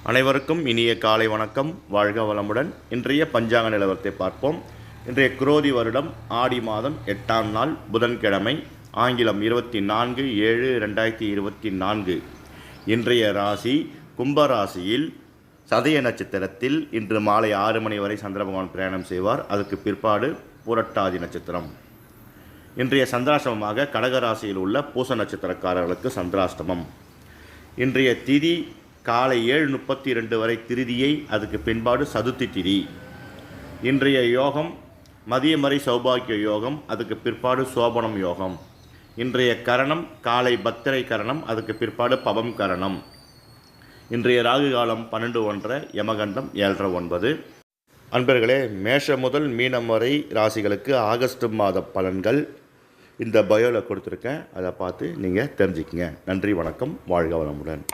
அனைவருக்கும் இனிய காலை வணக்கம். வாழ்க வளமுடன். இன்றைய பஞ்சாங்க நிலவரத்தை பார்ப்போம். இன்றைய குரோதி வருடம் ஆடி மாதம் 8ஆம் நாள் புதன்கிழமை, ஆங்கிலம் 24/7/2024. இன்றைய ராசி கும்பராசியில் சதய நட்சத்திரத்தில் இன்று மாலை 6 மணி வரை சந்திரபகவான் பிரயாணம் செய்வார். அதுக்கு பிற்பாடு புரட்டாதி நட்சத்திரம். இன்றைய சந்திராஷ்டமமாக கடகராசியில் உள்ள பூச நட்சத்திரக்காரர்களுக்கு சந்திராஷ்டமம். இன்றைய திதி காலை 7:32 வரை திருதியை, அதுக்கு பின்பாடு சதுர்த்தி திதி. இன்றைய யோகம் மதியம் வரை சௌபாகிய யோகம், அதுக்கு பிற்பாடு சோபனம் யோகம். இன்றைய கரணம் காலை பத்திரை கரணம், அதுக்கு பிற்பாடு பவம் கரணம். இன்றைய ராகு காலம் 12:01, யமகண்டம் 7:09. அன்பர்களே, மேஷம் முதல் மீனம் வரை ராசிகளுக்கு ஆகஸ்ட் மாத பலன்கள் இந்த பயோவில் கொடுத்துருக்கேன். அதை பார்த்து நீங்கள் தெரிஞ்சுக்கங்க. நன்றி, வணக்கம், வாழ்க வளமுடன்.